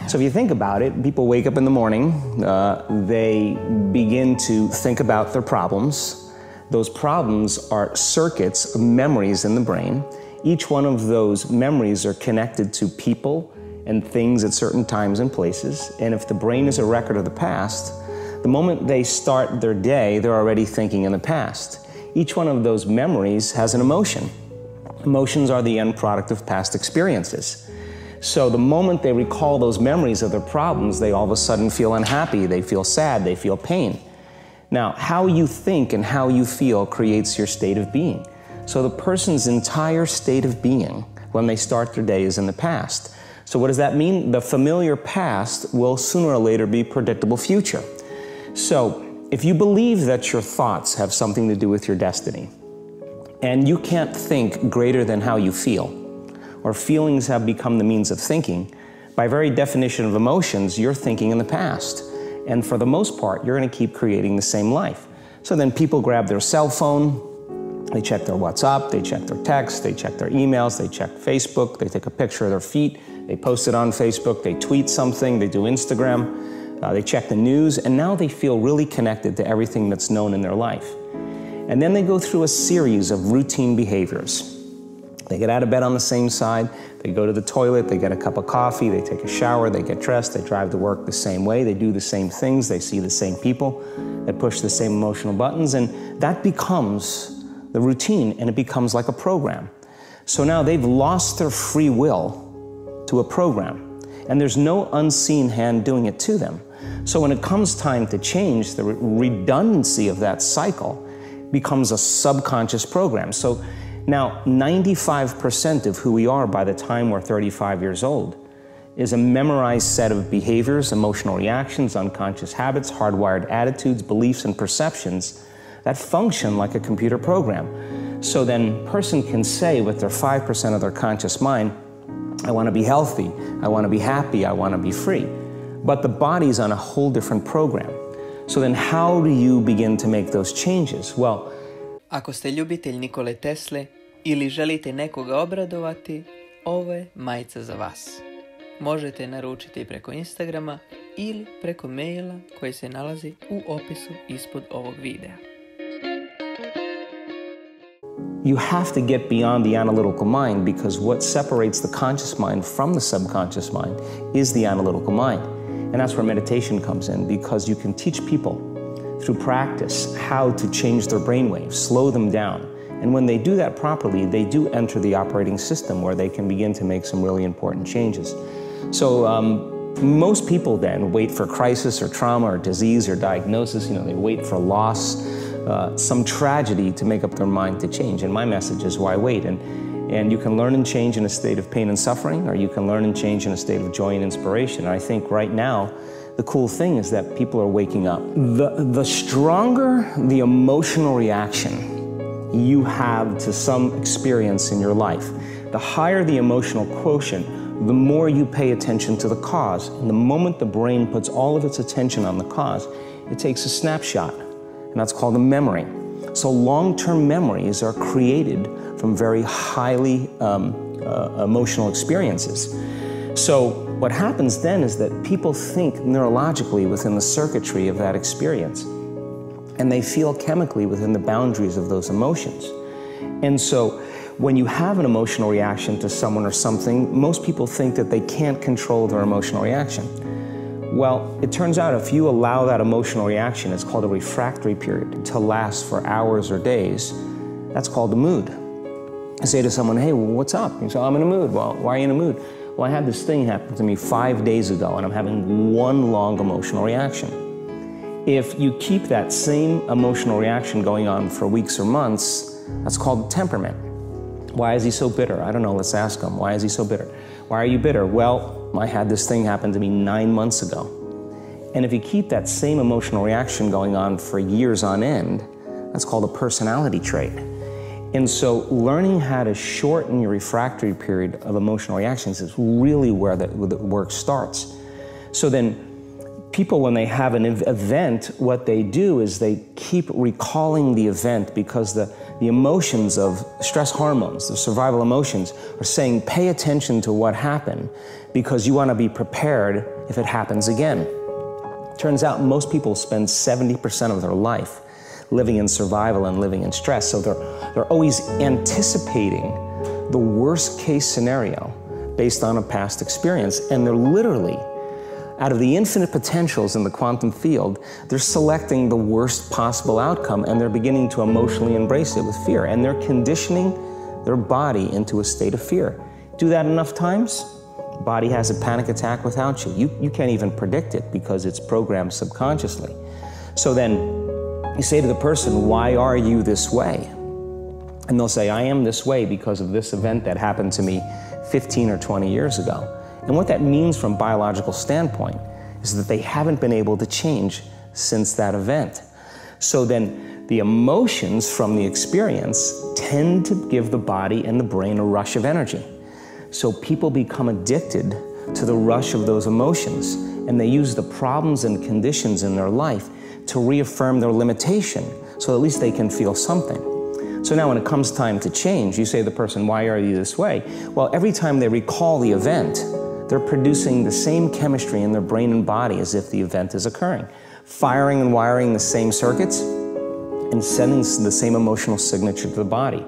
So if you think about it, people wake up in the morning, they begin to think about their problems. Those problems are circuits of memories in the brain. Each one of those memories are connected to people and things at certain times and places. And if the brain is a record of the past, the moment they start their day, they're already thinking in the past. Each one of those memories has an emotion. Emotions are the end product of past experiences. So the moment they recall those memories of their problems, they all of a sudden feel unhappy, they feel sad, they feel pain. Now, how you think and how you feel creates your state of being. So the person's entire state of being when they start their day is in the past. So what does that mean? The familiar past will sooner or later be predictable future. So if you believe that your thoughts have something to do with your destiny, and you can't think greater than how you feel, or feelings have become the means of thinking, by very definition of emotions, you're thinking in the past. And for the most part, you're going to keep creating the same life. So then people grab their cell phone, they check their WhatsApp, they check their text, they check their emails, they check Facebook, they take a picture of their feet, they post it on Facebook, they tweet something, they do Instagram, they check the news, and now they feel really connected to everything that's known in their life. And then they go through a series of routine behaviors. They get out of bed on the same side, they go to the toilet, they get a cup of coffee, they take a shower, they get dressed, they drive to work the same way, they do the same things, they see the same people, they push the same emotional buttons, and that becomes the routine, and it becomes like a program. So now they've lost their free will to a program, and there's no unseen hand doing it to them. So when it comes time to change, the redundancy of that cycle becomes a subconscious program. So now 95% of who we are by the time we're 35 years old is a memorized set of behaviors, emotional reactions, unconscious habits, hardwired attitudes, beliefs, and perceptions that function like a computer program. So then a person can say with their 5% of their conscious mind, I want to be healthy, I want to be happy, I want to be free. But the body's on a whole different program. So then how do you begin to make those changes? Well, ako ste ljubitelj Nikole Tesle ili želite nekoga obradovati, ovo je majica za vas. Možete naručiti preko Instagrama ili preko maila koji se nalazi u opisu ispod ovog videa. You have to get beyond the analytical mind, because what separates the conscious mind from the subconscious mind is the analytical mind. And that's where meditation comes in, because you can teach people through practice how to change their brainwaves, slow them down. And when they do that properly, they do enter the operating system where they can begin to make some really important changes. So most people then wait for crisis or trauma or disease or diagnosis. They wait for loss, some tragedy to make up their mind to change. And my message is, why wait? And you can learn and change in a state of pain and suffering, or you can learn and change in a state of joy and inspiration. And I think right now, the cool thing is that people are waking up. The stronger the emotional reaction you have to some experience in your life, the higher the emotional quotient, the more you pay attention to the cause. And the moment the brain puts all of its attention on the cause, it takes a snapshot, and that's called a memory. So long-term memories are created from very highly emotional experiences. So what happens then is that people think neurologically within the circuitry of that experience, and they feel chemically within the boundaries of those emotions. And so when you have an emotional reaction to someone or something, most people think that they can't control their emotional reaction. Well, it turns out if you allow that emotional reaction, it's called a refractory period, to last for hours or days, that's called a mood. I say to someone, hey, what's up? You say, I'm in a mood. Well, why are you in a mood? Well, I had this thing happen to me 5 days ago, and I'm having one long emotional reaction. If you keep that same emotional reaction going on for weeks or months, that's called temperament. Why is he so bitter? I don't know, let's ask him. Why is he so bitter? Why are you bitter? Well, I had this thing happen to me 9 months ago. And if you keep that same emotional reaction going on for years on end, that's called a personality trait. And so learning how to shorten your refractory period of emotional reactions is really where the work starts. So then people, when they have an event, what they do is they keep recalling the event because the emotions of stress hormones, the survival emotions, are saying, pay attention to what happened because you want to be prepared if it happens again. Turns out most people spend 70% of their life living in survival and living in stress, so they're always anticipating the worst case scenario based on a past experience, and they're literally, out of the infinite potentials in the quantum field, they're selecting the worst possible outcome, and they're beginning to emotionally embrace it with fear, and they're conditioning their body into a state of fear. Do that enough times, body has a panic attack without you. You can't even predict it because it's programmed subconsciously. So then you say to the person, why are you this way? And they'll say, I am this way because of this event that happened to me 15 or 20 years ago. And what that means from a biological standpoint is that they haven't been able to change since that event. So then the emotions from the experience tend to give the body and the brain a rush of energy. So people become addicted to the rush of those emotions, and they use the problems and conditions in their life to reaffirm their limitation, so at least they can feel something. So now when it comes time to change, you say to the person, why are you this way? Well, every time they recall the event, they're producing the same chemistry in their brain and body as if the event is occurring, firing and wiring the same circuits and sending the same emotional signature to the body.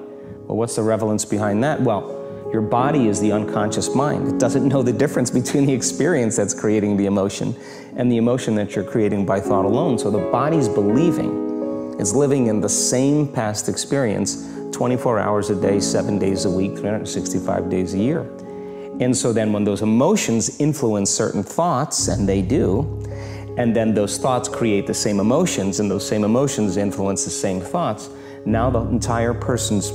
Well, what's the relevance behind that? Well, your body is the unconscious mind. It doesn't know the difference between the experience that's creating the emotion and the emotion that you're creating by thought alone. So the body's believing is living in the same past experience 24 hours a day, 7 days a week, 365 days a year. And so then when those emotions influence certain thoughts, and they do, and then those thoughts create the same emotions, and those same emotions influence the same thoughts, now the entire person's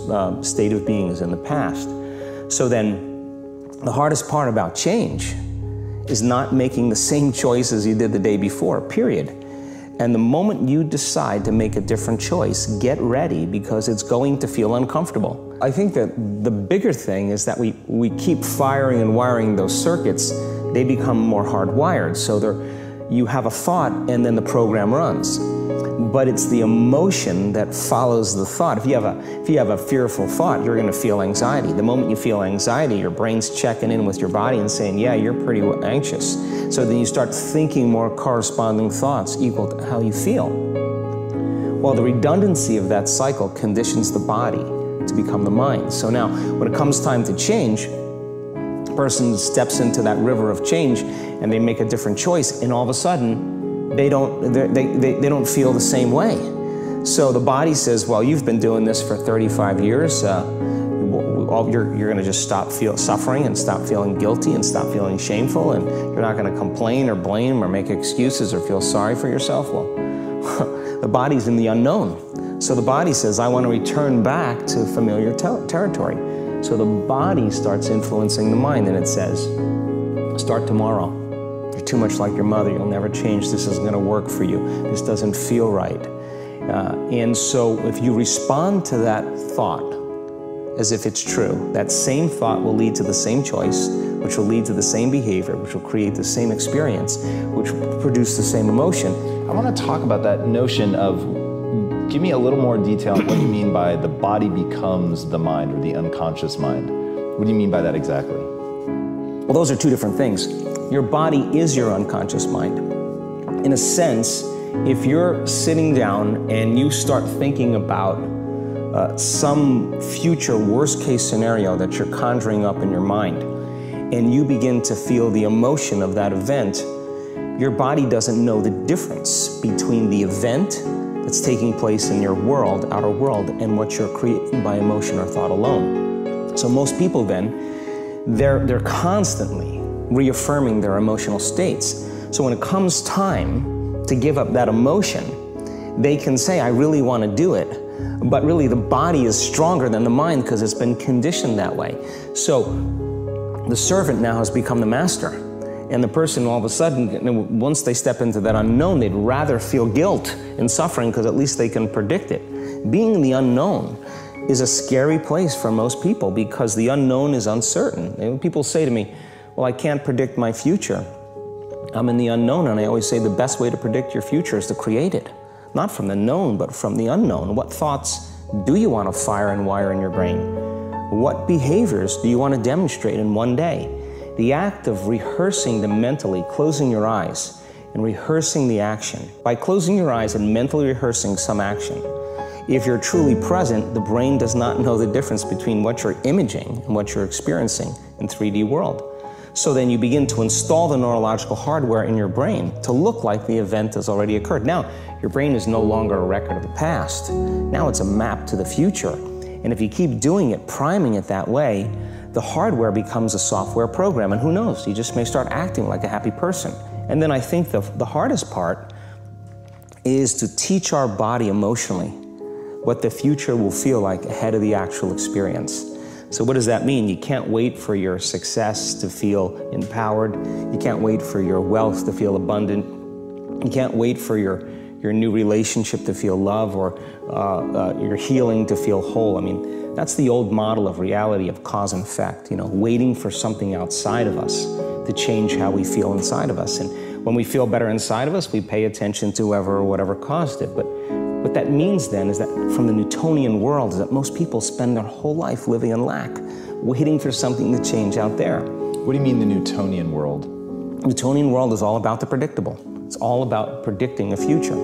state of being is in the past. So then the hardest part about change is not making the same choices you did the day before, period. And the moment you decide to make a different choice, get ready because it's going to feel uncomfortable. I think that the bigger thing is that we keep firing and wiring those circuits, they become more hardwired. So you have a thought and then the program runs. But it's the emotion that follows the thought. If you have a fearful thought, you're going to feel anxiety. The moment you feel anxiety, your brain's checking in with your body and saying, yeah, you're pretty anxious. So then you start thinking more corresponding thoughts equal to how you feel. Well, the redundancy of that cycle conditions the body to become the mind. So now, when it comes time to change, the person steps into that river of change and they make a different choice, and all of a sudden, they don't feel the same way. So the body says, well, you've been doing this for 35 years. You're going to just stop suffering and stop feeling guilty and stop feeling shameful, and you're not going to complain or blame or make excuses or feel sorry for yourself. Well, the body's in the unknown. So the body says, I want to return back to familiar territory. So the body starts influencing the mind, and it says, start tomorrow. You're too much like your mother. You'll never change. This isn't going to work for you. This doesn't feel right. And so if you respond to that thought as if it's true, that same thought will lead to the same choice, which will lead to the same behavior, which will create the same experience, which will produce the same emotion. I want to talk about that notion of, give me a little more detail on what you mean by the body becomes the mind or the unconscious mind. What do you mean by that exactly? Well, those are two different things. Your body is your unconscious mind. In a sense, if you're sitting down and you start thinking about some future worst-case scenario that you're conjuring up in your mind, and you begin to feel the emotion of that event, your body doesn't know the difference between the event that's taking place in your world, outer world, and what you're creating by emotion or thought alone. So most people then, they're constantly reaffirming their emotional states. So when it comes time to give up that emotion, they can say, I really want to do it, but really the body is stronger than the mind because it's been conditioned that way. So the servant now has become the master, and the person all of a sudden, once they step into that unknown, they'd rather feel guilt and suffering because at least they can predict it. Being the unknown is a scary place for most people because the unknown is uncertain. And people say to me, well, I can't predict my future. I'm in the unknown, and I always say the best way to predict your future is to create it. Not from the known, but from the unknown. What thoughts do you want to fire and wire in your brain? What behaviors do you want to demonstrate in one day? The act of rehearsing them mentally, closing your eyes, and rehearsing the action. By closing your eyes and mentally rehearsing some action, if you're truly present, the brain does not know the difference between what you're imaging and what you're experiencing in 3D world. So then you begin to install the neurological hardware in your brain to look like the event has already occurred. Now, your brain is no longer a record of the past. Now it's a map to the future. And if you keep doing it, priming it that way, the hardware becomes a software program. And who knows, you just may start acting like a happy person. And then I think the hardest part is to teach our body emotionally what the future will feel like ahead of the actual experience. So what does that mean? You can't wait for your success to feel empowered. You can't wait for your wealth to feel abundant. You can't wait for your new relationship to feel love, or your healing to feel whole. I mean, that's the old model of reality, of cause and effect, you know, waiting for something outside of us to change how we feel inside of us. And when we feel better inside of us, we pay attention to whoever or whatever caused it. But what that means then is that from the Newtonian world is that most people spend their whole life living in lack, waiting for something to change out there. What do you mean the Newtonian world? The Newtonian world is all about the predictable. It's all about predicting a future.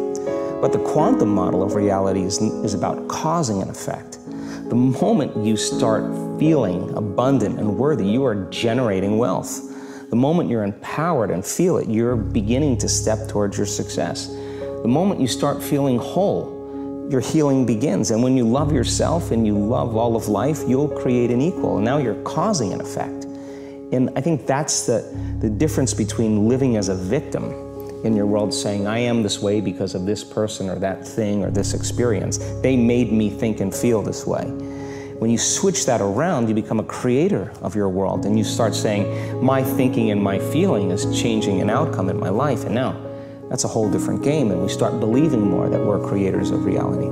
But the quantum model of reality is about causing an effect. The moment you start feeling abundant and worthy, you are generating wealth. The moment you're empowered and feel it, you're beginning to step towards your success. The moment you start feeling whole, your healing begins. And when you love yourself and you love all of life, you'll create an equal. And now you're causing an effect. And I think that's the difference between living as a victim in your world, saying, I am this way because of this person or that thing or this experience. They made me think and feel this way. When you switch that around, you become a creator of your world, and you start saying, my thinking and my feeling is changing an outcome in my life. And now, that's a whole different game, and we start believing more that we're creators of reality.